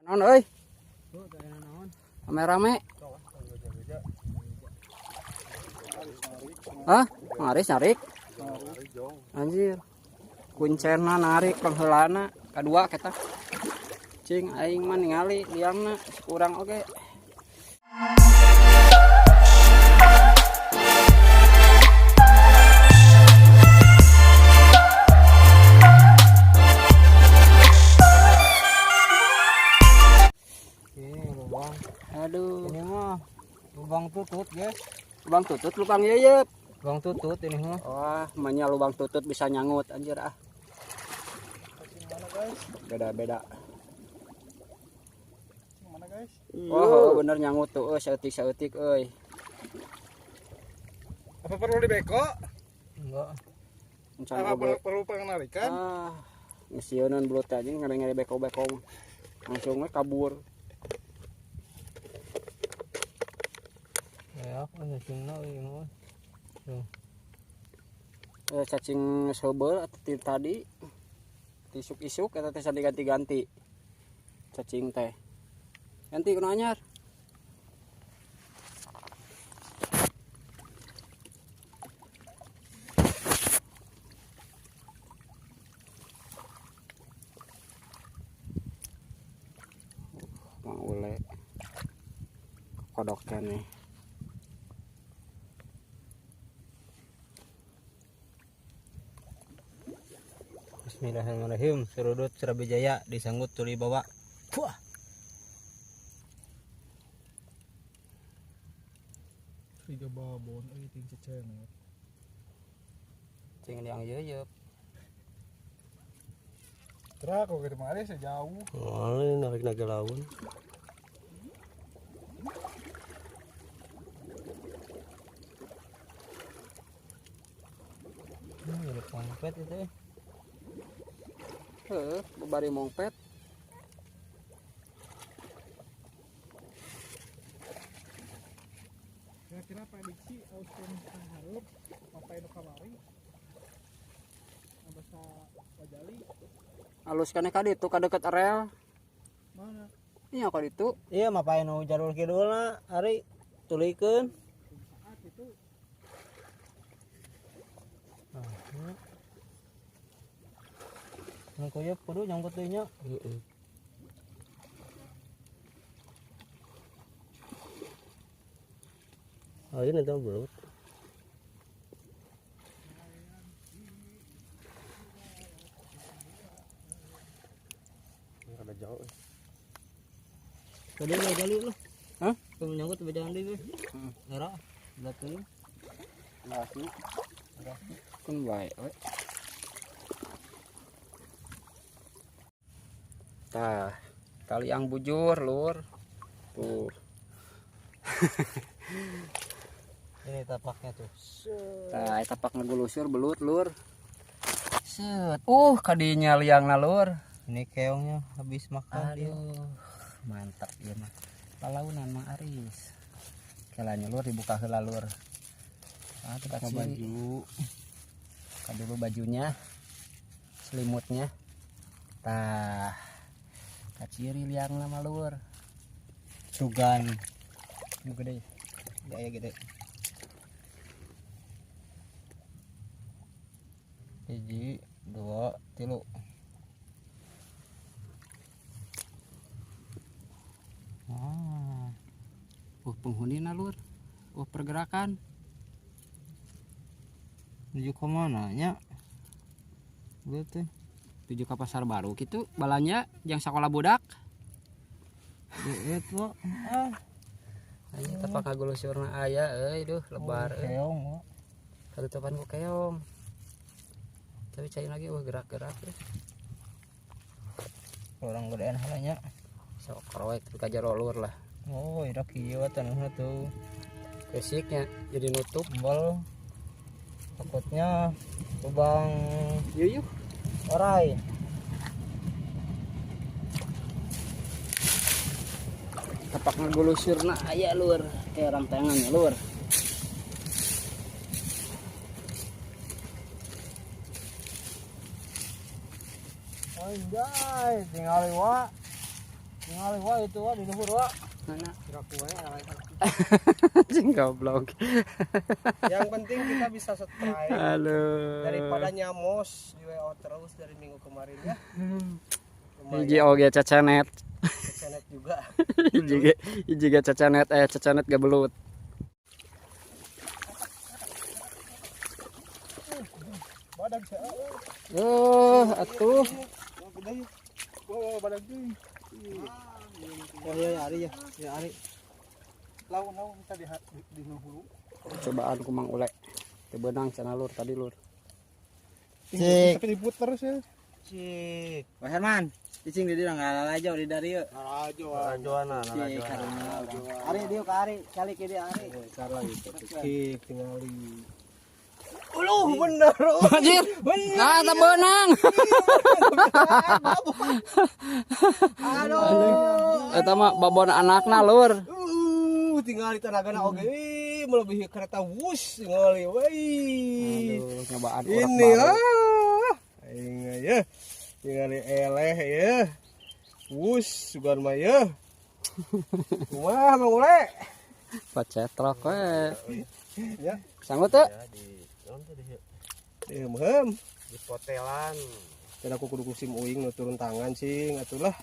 Non euy. Rame-rame. Hah? Narik. Anjir. Kuncerna narik pangheulana kadua kita. Cing aing mah ningali liangna kurang oge. Aduh, ini mah lubang tutut, guys. lubang tutut, lubang yeuyeut. Lubang tutut ini mah. Wah, manya lubang tutut bisa nyangut anjir ah. Mana, guys? Beda-beda. Mana, guys? Oh, bener nyangut tuh, saeutik euy. Apa perlu dibeko? Enggak. Apa perlu pengenarikan? Ah, ngesieunun belut aja ngere-ngere beko-beko. Langsung we kabur. Ya, kan cacingna ieu mah. Cacing seubel atuh tadi. Isuk-isuk eta teh diganti-ganti. Cacing teh. Ganti kudu anyar. Mang ule. Kodok nih. Bismillahirrahmanirrahim. Serudut Surabaya disanggut tuli bawa. Puah. Tiga babon, ting ceceng. Cing yang yeuyeut. Terak kok kemarin sejauh. Oh, ini narik naga laun. Ini kompet itu ya. Bari mongpet. Kira-kira prediksi auskeun hareup sampai nu kamari. Basa Wajali. Alus kana ka ditu ka deket rel. Mana? Iya ka ditu. Iya, mapain nu jalur kidulna ari tulikeun. Saat itu Nang kuyeup kudu nyangkut deui nya. Heeh. Oh, ini tuh belut. ada jauh. Tadi lo gali lo. Hah? Kamu nyangkut bejaan deui. Era belakang. Lagi. Kun bae we. Tah, tali yang bujur, Lur. Tuh. Ini tapaknya tuh. Tah, tapak ngegulusur belut, Lur. Set. Kadinya liangna, Lur. Ini keongnya habis makan dia. Aduh, mantap ieu mah. Palaunan mah aris. Kelanya, Lur, dibuka heula, Lur. Ah, buka baju. Buka dulu bajunya. Selimutnya. Tah. Kaciri liang nama Lur. Sugan. Ini gede. Gaya gede. Hiji, dua, tilu. Penghunina, Lur. Pergerakan. Menuju ke mana nya? Betul. Tuju ke pasar baru gitu balanya yang sekolah budak. Itu Aya tapak kagulusurna aya duh lebar keong. katutupan ku keong. Tapi cai lagi gerak-gerak ya. Orang gedean halanya. Sok kroek tu ka jero Lur lah. Oh, irak ieu tanahna tuh. Kesiknya jadi nutup. Embal. Takutnya lubang Yuyuh. orai. Tapak ngagulusurna aya Lur. Kayak orang tangannya Lur. Anjay, tinggal wa. Ngali wah itu wah di luhur wah. Mana? Gerak wae alay. Anjing goblok. Yang penting kita bisa subscribe Halo. daripada nyamos di WO terus dari minggu kemarin ya. Hiji oge cacanet. Channel juga. Hiji ge cacanet cacanet gak belut. Badak saya. Atuh. Oh, badak deui. Oh ya Ari ya. Ya Ari. Lawan kita di hulu. Cobaan ku Mang Ule. Teu beunang cenah lur tadi lur. Cik. Tapi diputer sih. Cik. Pak Herman, cicing di dia enggak lalajo di dari yeuh. Lajoana. Ari dia ka Ari, kali ke dia Ari. Cara itu. Cik tingali. Uluh bener. Anjir. Nah, teu beunang. Aduh. Eta mah babon anakna lur. Tinggal di tenagana oge melebihi kereta wus tingali we. Aduh, nyobaan urang Ini baru. aing ya. Tingali eleh ya. Wus sugan mah ya. Kumaha Mang Ule? Pacetrok we. Ya. Sanggup teu? Hem. Di potelan. Tidak aku kudu kusim uing nu turun tangan sing atulah.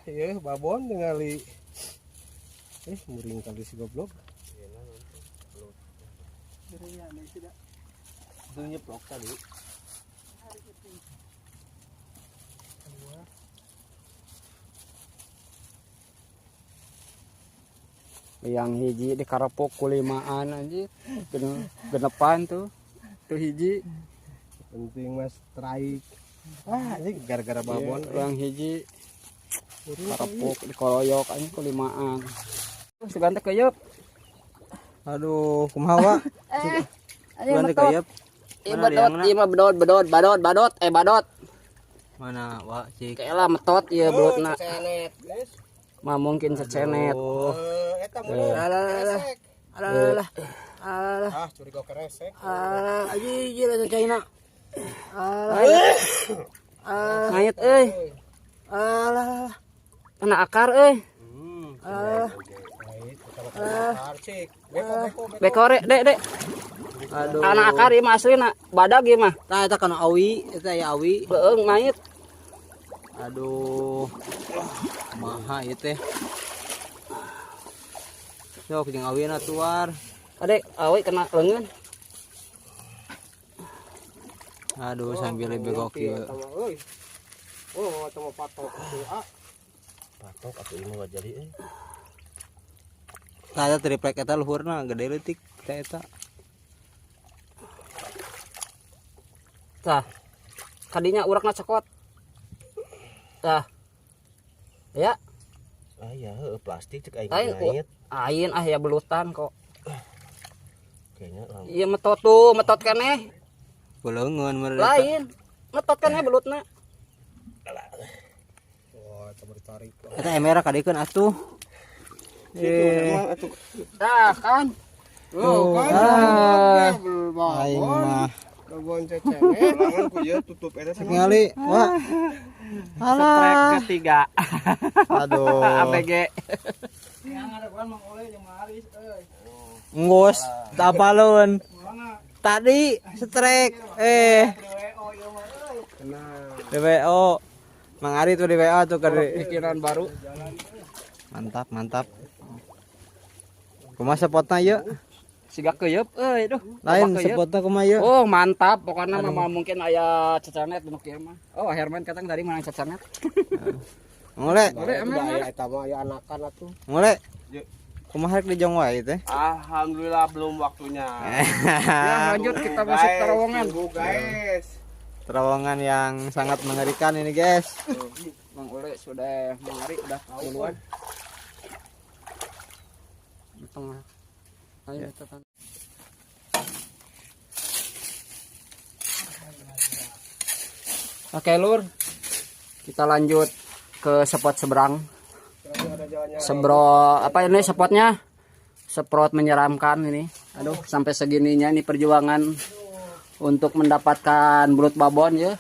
Ya babon tingali. Muring kali si goblok. Itu nyeplok tadi. Yang hiji di karepok kulimaan anjir. Genepan tuh. Tuh hiji. Penting mas strike. Ini gara-gara babon. Yang hiji karepok dikoroyok anjing kulimaan. Terus ganti keuyeub. Aduh, kumaha? Ganti kayep. Ieu mah badot. Badot. Mana wa cik? Kaela metot ieu belutna. Cenet, guys. Mah mungkin secenet. Eta mun. Alah. Curiga keresek. Aji lah China. Ngayet euy. Alah. Kena akar euy. Bekore, Dek. Aduh. Anak akar ieu mah aslina badag ieu mah. Tah eta kana awi, eta ya awi. Beung ngayet. Aduh. Maha ieu teh. Sok jeung awina tuar. Adek, awi kena leungeun. Aduh sambil begok ieu. Oh, cuma patok ieu. Patok atuh ieu mah jadi euy. Tah eta triplek eta luhurna gede leutik teh eta. Tah. Kadinya urakna cekot. Tah. Ya, Ah iya heueuh plastik cek aing Aing, ngait. ain ya belutan kok. Kayaknya langsung. Iya metot tuh, metot keneh. Beuleugeun meureun. Lain. Metot keneh belutna. Wah, eta bertarik. Eta emera kadikeun atuh. Tah kan. Oh, Ah. kan. Aing mah Babon cecenet, langan ku ieu tutup eta teh. ningali. Wah. Strek ketiga. Aduh. ABG. Ngos, tapalun. Tadi strek. Di WO. Mang Ari tuh di WA tuh ke Pikiran baru. Mantap. Kumaha spotna ieu? Siga keuyeub euy duh. Lain Loba keuyeub. spotna kumaha ieu? Oh, mantap. Pokoknya mah mungkin aya cacanet nu kieu mah. Oh, Herman katang tadi mana cacanet. Ngole, Aya eta mah aya anakan atuh. ngole. Kumaha rek dijong wae teh? Alhamdulillah belum waktunya. Ya, lanjut kita masuk terowongan. Guys. Terowongan yang sangat mengerikan ini, guys. Bang Ule sudah mengari udah tahu duluan. Di tengah. Ayo tekan. Oke, Lur. Kita lanjut ke spot seberang. Sebro apa ini spotnya? Semprot menyeramkan ini. Aduh, sampai segininya nih perjuangan untuk mendapatkan belut babon ya.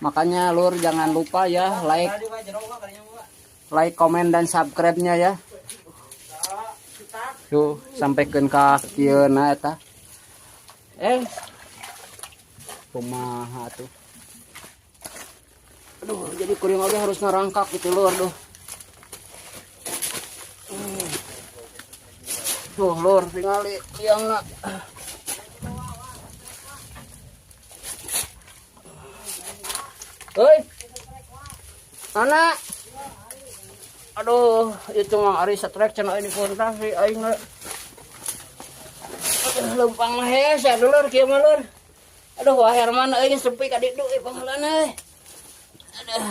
Makanya lur jangan lupa ya like, komen dan subscribe-nya ya. Tuh sampaikan ke kieu na eta. Kumaha tuh. Aduh, jadi kuring oge harus ngerangkak gitu lur tuh. Tuh lur tingali tiangna. Hei, mana? Aduh, itu mah ari satrek cenah ini kontak si aing lempang mah hese dulur kieu mah lur. Aduh, wah Herman aing sepi ka ditu pangalan euy. Aduh.